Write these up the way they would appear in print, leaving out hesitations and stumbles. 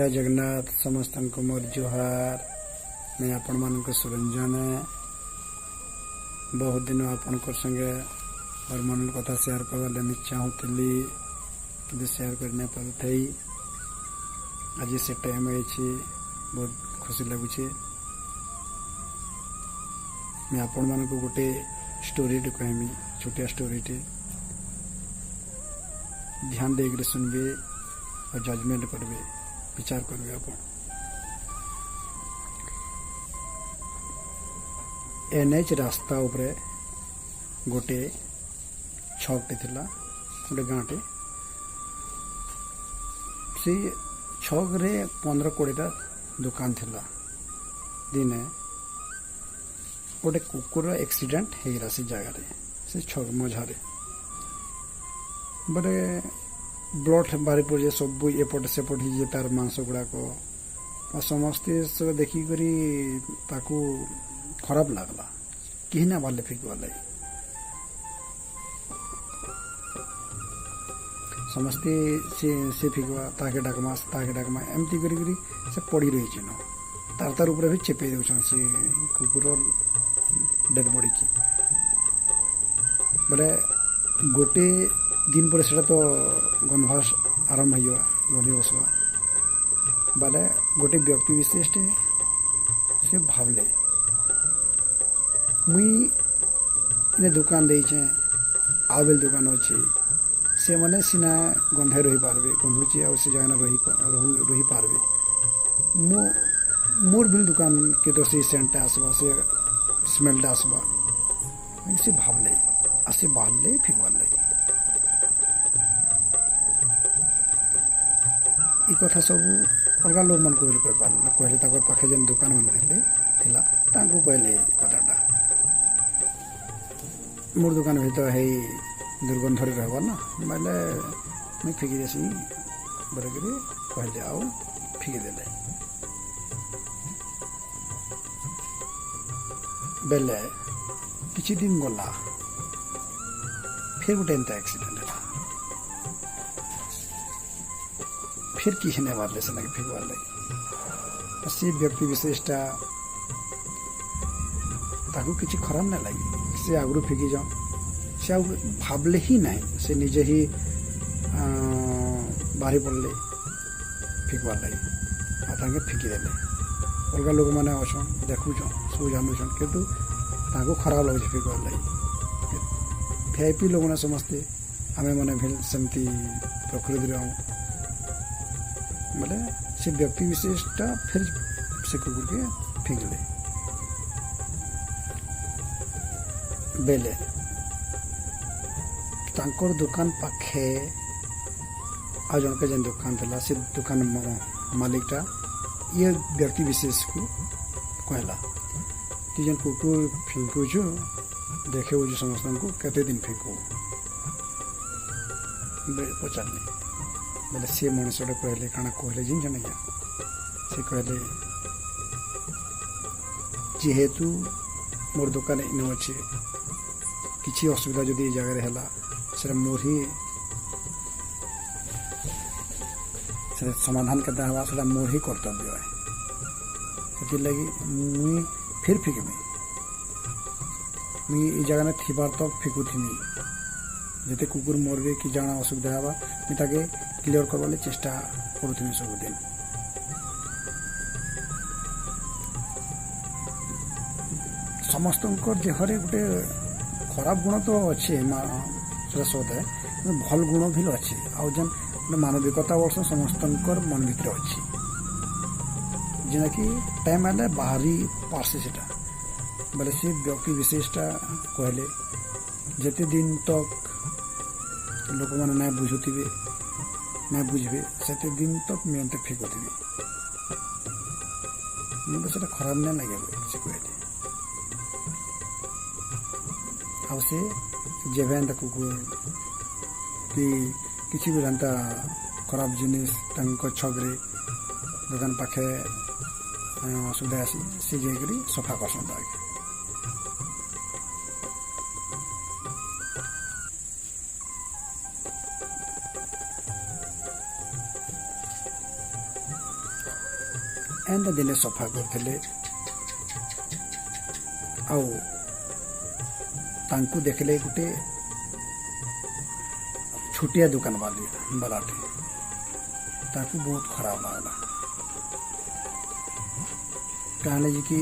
जय जगन्नाथ समस्त को मोर जुहार। मैं आपण मान सुरंजन बहुत दिन आपण संगे और मन कथा शेयर करवा मैं चाहूली कि शेयर करने पार थे। आज से टाइम आई बहुत खुशी लगुच। मैं आपण मान को गोटे स्टोरी कहमी छोटिया स्टोरी ध्यान देकर सुनबे और जजमेंट करबे विचार करबे। आप एनएच रास्ता उपरे गोटे छकटे थिला गोटे गाँटे से छक रे 15-20टा दुकान थिला। दिने गोटे कुकुर एक्सीडेंट हेरा से जगह से छक मझारे बड़े ब्लड बाहरी पड़े सब एपट सेपट ही तार मांस गुड़ाक समस्ते सब देखिक खराब लगला कहीं ना बाले फिक वाले समस्ते से फिकवा ताके डाकमा एमती करी से पड़ी रही न तार ऊपर भी चेपे दौन से कुकुर डेड बॉडी की बोले गोटे दिन पर से तो गंधवास आरंभ हो गंधी बसवा बोले गोटे व्यक्ति विशेष से भावले मुई इने दुकान देचे आउ बेल दुकान अच्छे से मैंने सीना गंधे रही पार्बे गंधुचे आ से जगह रही पार्बे मोर बिल दुकान के तो से सेंट आसबा से स्मेल आसबा से भावले आसे बाहरले फिर बाहरले ई कथा सब अलग लोग मन को कहले पाखे जेन दुकान मन थिला कहले कथाटा मोर दुकान भी तो है दुर्गंध रहबा ना बोले मैं फिकी देसी बोल कहले आओ फिकी देले बेले किसी दिन गला फिर गोटे एंता एक्सीडेंट है फिर किसी ने मारले से फिर वाले से व्यक्ति विशेषटा ताकू किसी खराब ना लगे से आगु फिकी जाओ से भावले ही नहीं से निजे ही बाहरी पड़े फिकवार लगे फिकी देले अलग लोक मैंने अच्छन देखुन सब जानून कितु खराब लगे फिकवार लगे वीआईपी लोग ने समस्ते आम मैंने सेमती प्रकृति बोले से व्यक्ति विशेषटा फिर से कुकुर के फिंगले बेले तांकर दुकान पाखे आ जन के जेन दुकान था से दुकान मालिकटा ये व्यक्ति विशेष को कहला कि जेन कुकुर फिंकुचु देखे वो समस्त को कते दिन फिंकू पचारे बोले सी मनुष्य कहले काना कहले जिन जन से कहले जेहेतु मोर दुकान इन अच्छे किसी असुविधा जदि जगह है से मोर ही समाधान करता हवा से मोर ही कर्तव्य है से लगी मुई फिर फिकमी मुई जगह में थी बार तो फिकुथीमी जिते कुकुर मरबे कि जाना असुविधा हवा मुझे क्लियर करवाले चेष्टा करूथी सबुदिन। समस्त देहरे गोटे खराब गुण तो अच्छे सद है भल गुण भी अच्छे आउ जेन मानविकता वर्ष समस्त मन भर अच्छी जेना कि टाइम आए बाहरी पार्से से बोले से व्यक्ति विशेषटा कहले जिते दिन तक लोक मैंने ना बुझुवे ना बुझे से दिन तक मैं फिकुथी मुझे खराब नहीं लगे से कहले आउ से जेबे कुकुर कि किसी भी एंता खराब जिनिस छकरे दुकान पाखे असुविधा आसी सी जाकरी सफा करसन आगे। एंता दिने सफा करथिले आउ तांकु देखले गुटे छोटिया दुकान वालाटे ताकू बहुत खराब लगला कहले जी कि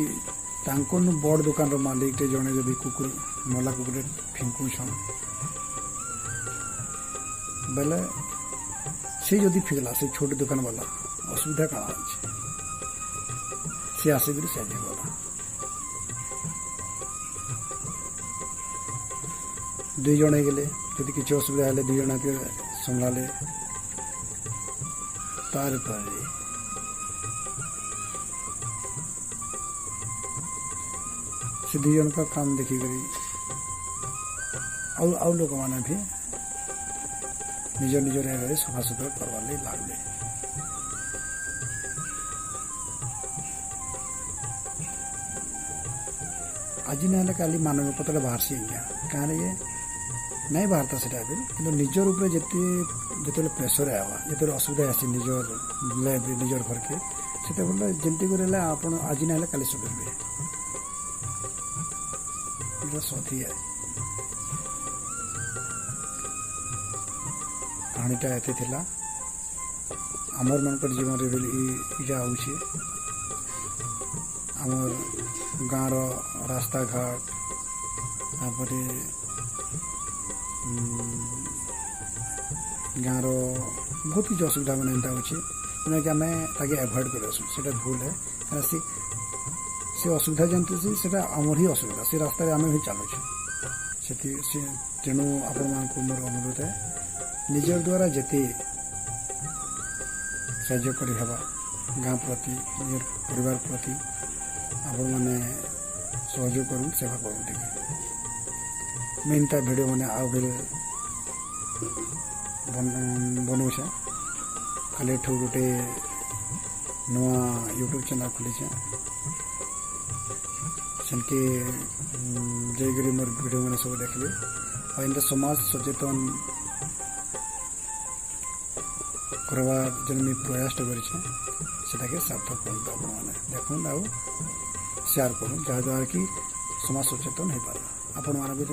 तांको बड़ दुकान मालिक टे जने जदि कुकुर मला कुकुर फिंकुछन बेले से जदि फिगला से छोटे दुकान वाला असुविधा कण अच्छे सी आसिक साइज गला दुई जन गले जदि किसी असुविधा है दुई जन के संभाले तार से दुई जन का काम देखी करी आउ लोक मैंने भी निज निजर एरिया सफा सुतरा करवार लगे लागले आज ना काली मानविकता बाहर से कहाँ ये नहीं बाहरता से कि निजर उपरे जिते प्रेसर आवा जिते असुविधा आसी निजर लाइफ निजर घर के से बोले जमती कर आप आज ना काली सुधरबे सही है कहानीटा एते थिला आमर मनकर जीवन इटा होउछे आमर गाँव रास्ता घाट तापरे गाँव बहुत किसी असुविधा मैंने एंता होना कि आम ताकि एभॉइड कर भूल है कहीं से असुविधा जानते से आमर ही असुविधा से रास्ता आम भी चलुचे से तेणु आपण मानक मोर अनुरोध है निजर द्वारा जेते साहाय्य करी हवा गाँ प्रति निजर परिवार प्रति आपण माने सहयोग करूँ सेवा करूँ टे मेनता भिडियो मैंने आउ बेले बनाऊे खाली गोटे नुआ यूट्यूब चैनल खोली सेनके जाकर मोर भिडियो मैंने सब देखले और इनका समाज सचेतन करवार जन मैं प्रयास कर सार्थक करूँ आपने देखूँ आउ शेयर करूँ जहाँद्वारा कि समाज सचेतन हो पार आपण मान भी